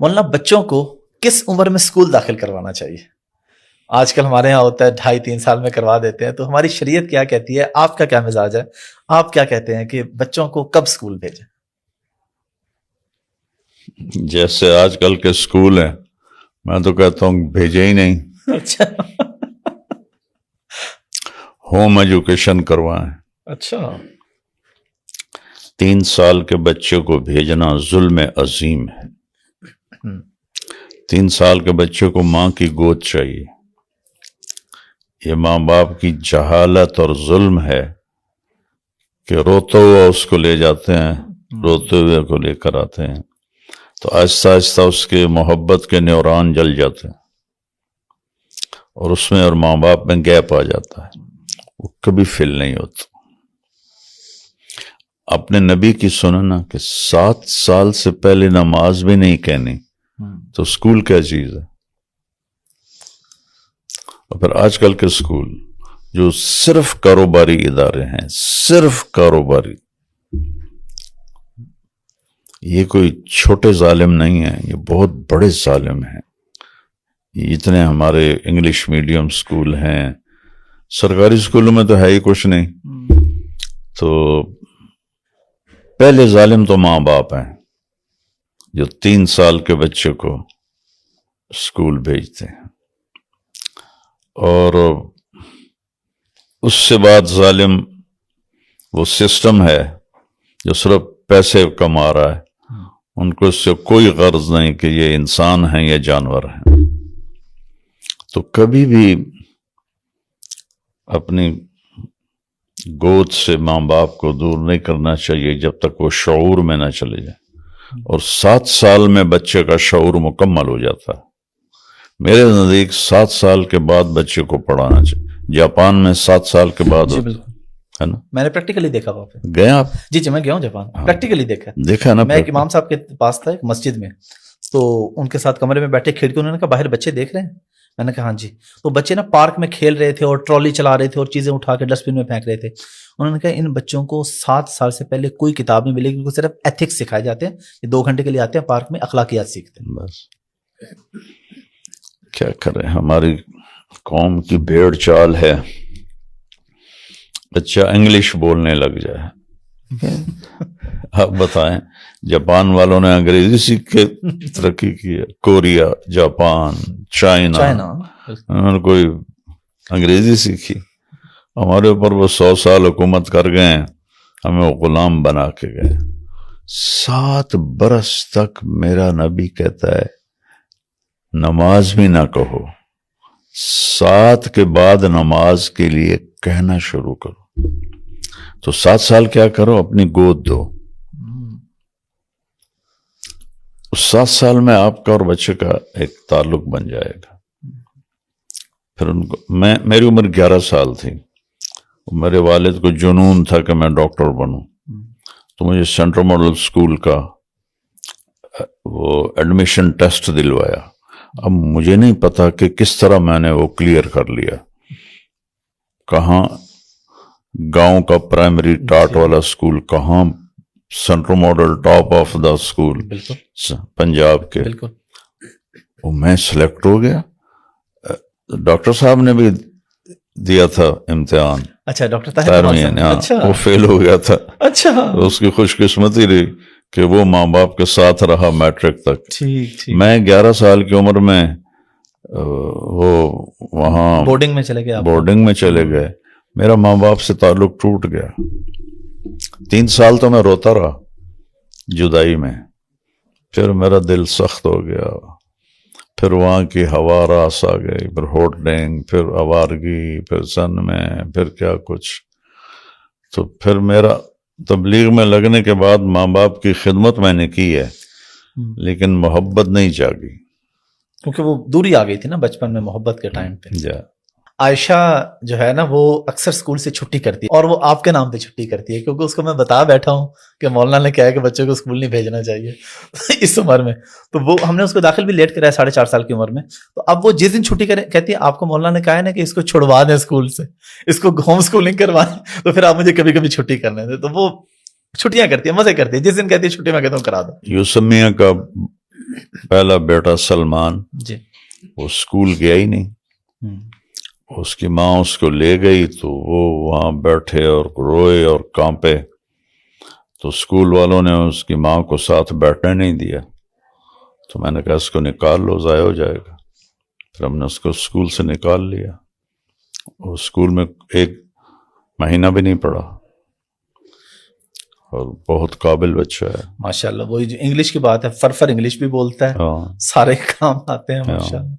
مولانا بچوں کو کس عمر میں اسکول داخل کروانا چاہیے؟ آج کل ہمارے یہاں ہوتا ہے 2.5-3 سال میں کروا دیتے ہیں، تو ہماری شریعت کیا کہتی ہے؟ آپ کا کیا مزاج ہے؟ آپ کیا کہتے ہیں کہ بچوں کو کب اسکول بھیجیں؟ جیسے آج کل کے اسکول ہیں، میں تو کہتا ہوں بھیجے ہی نہیں، اچھا ہوم ایجوکیشن کروائیں۔ اچھا 3 سال کے بچے کو بھیجنا ظلم عظیم ہے۔ 3 سال کے بچے کو ماں کی گود چاہیے۔ یہ ماں باپ کی جہالت اور ظلم ہے کہ روتے ہوئے اس کو لے جاتے ہیں، روتے ہوئے کو لے کر آتے ہیں، تو آہستہ آہستہ اس کے محبت کے نیوران جل جاتے ہیں، اور اس میں اور ماں باپ میں گیپ آ جاتا ہے، وہ کبھی فل نہیں ہوتا۔ اپنے نبی کی سننا کہ 7 سال سے پہلے نماز بھی نہیں کہنی، تو اسکول کیا چیز ہے؟ اور پھر آج کل کے اسکول جو صرف کاروباری ادارے ہیں، صرف کاروباری، یہ کوئی چھوٹے ظالم نہیں ہیں، یہ بہت بڑے ظالم ہیں۔ اتنے ہمارے انگلش میڈیم اسکول ہیں، سرکاری اسکولوں میں تو ہے ہی کچھ نہیں، تو پہلے ظالم تو ماں باپ ہیں جو 3 سال کے بچے کو اسکول بھیجتے ہیں، اور اس سے بعد ظالم وہ سسٹم ہے جو صرف پیسے کما رہا ہے، ان کو اس سے کوئی غرض نہیں کہ یہ انسان ہیں یا جانور ہیں۔ تو کبھی بھی اپنی گود سے ماں باپ کو دور نہیں کرنا چاہیے جب تک وہ شعور میں نہ چلے جائے، اور 7 سال میں بچے کا شعور مکمل ہو جاتا ہے۔ میرے نزدیک 7 سال کے بعد بچے کو پڑھانا چاہیے۔ جاپان میں 7 سال کے بعد جی بالکل، ہے نا؟ میں نے پریکٹیکلی دیکھا وہاں پہ۔ گئے آپ؟ جی میں گیا ہوں جاپان، پریکٹیکلی دیکھا نا؟ میں ایک امام صاحب کے پاس تھا ایک مسجد میں، تو ان کے ساتھ کمرے میں بیٹھے، کھڑکی، انہوں نے کہا باہر بچے دیکھ رہے ہیں؟ میں نے کہا ہاں جی۔ تو بچے نا پارک میں کھیل رہے تھے اور ٹرالی چلا رہے تھے اور چیزیں اٹھا کے ڈسٹ بن میں پھینک رہے تھے۔ انہوں نے کہا ان بچوں کو 7 سال سے پہلے کوئی کتاب نہیں ملے گی، ان کو صرف ایتھکس سکھائے جاتے ہیں، یہ 2 گھنٹے کے لیے آتے ہیں پارک میں، اخلاقیات سیکھتے ہیں۔ بس کیا کریں، ہماری قوم کی بھیڑ چال ہے، بچہ انگلش بولنے لگ جائے۔ آپ بتائیں، جاپان والوں نے انگریزی سیکھ کے ترقی کی ہے، کوریا، جاپان، چائنا، انہوں نے کوئی انگریزی سیکھی؟ ہمارے اوپر وہ 100 سال حکومت کر گئے ہیں، ہمیں وہ غلام بنا کے گئے۔ 7 برس تک میرا نبی کہتا ہے نماز بھی نہ کہو، 7 کے بعد نماز کے لیے کہنا شروع کرو۔ تو 7 سال کیا کرو، اپنی گود دو۔ اس 7 سال میں آپ کا اور بچے کا ایک تعلق بن جائے گا۔ پھر ان کو میری عمر 11 سال تھی، میرے والد کو جنون تھا کہ میں ڈاکٹر بنوں، تو مجھے سینٹرل ماڈل اسکول کا وہ ایڈمیشن ٹیسٹ دلوایا۔ اب مجھے نہیں پتا کہ کس طرح میں نے وہ کلیئر کر لیا، کہاں گاؤں کا پرائمری ٹاٹ والا اسکول، کہاں central model top of the school Punjab کے، وہ میں سلیکٹ ہو گیا۔ ڈاکٹر صاحب نے بھی دیا تھا امتحان، اچھا ڈاکٹر طاہر، وہ فیل ہو گیا تھا۔ اچھا، اس کی خوش قسمتی رہی کہ وہ ماں باپ کے ساتھ رہا میٹرک تک۔ میں 11 سال کی عمر میں وہ وہاں بورڈنگ میں چلے گئے، بورڈنگ میں چلے گئے، میرا ماں باپ سے تعلق ٹوٹ گیا۔ 3 سال تو میں روتا رہا جدائی میں، پھر میرا دل سخت ہو گیا، پھر وہاں کی ہوا راس آ گئی، پھر ہوٹلنگ، پھر آوارگی، پھر سن میں، پھر کیا کچھ۔ تو پھر میرا تبلیغ میں لگنے کے بعد ماں باپ کی خدمت میں نے کی ہے، لیکن محبت نہیں جاگی، کیونکہ وہ دوری آ گئی تھی نا بچپن میں محبت کے ٹائم پہ۔ جا عائشہ جو ہے نا وہ اکثر اسکول سے چھٹی کرتی ہے، اور وہ آپ کے نام پہ چھٹی کرتی ہے، کیونکہ اس کو میں بتا بیٹھا ہوں کہ مولانا نے کہا ہے کہ بچوں کو اسکول نہیں بھیجنا چاہیے اس عمر میں، تو وہ ہم نے اس کو داخل بھی لیٹ کرایا 4.5 سال کی عمر میں۔ تو اب وہ جس دن چھٹی کرے کہتی ہے آپ کو مولانا نے کہا ہے نا کہ اس کو چھڑوا دیں اسکول سے، اس کو ہوم اسکولنگ کروائیں، تو پھر آپ مجھے کبھی کبھی چھٹی کرنے دیں۔ تو وہ چھٹیاں کرتی ہے، مزے کرتی ہے، جس دن کہتی ہے چھٹی میں کہتا ہوں کرا دو۔ یوسمیہ کا پہلا بیٹا سلمان جی وہ اسکول گیا ہی نہیں، اس کی ماں اس کو لے گئی تو وہ وہاں بیٹھے اور روئے اور کانپے، تو اسکول والوں نے اس کی ماں کو ساتھ بیٹھنے نہیں دیا، تو میں نے کہا اس کو نکال لو، ضائع ہو جائے گا۔ پھر ہم نے اس کو اسکول سے نکال لیا، وہ اسکول میں 1 مہینہ بھی نہیں پڑھا، اور بہت قابل بچہ ہے ماشاء اللہ۔ وہی جو انگلش کی بات ہے، فر انگلش بھی بولتا ہے، ہاں سارے کام آتے ہیں ماشاء اللہ۔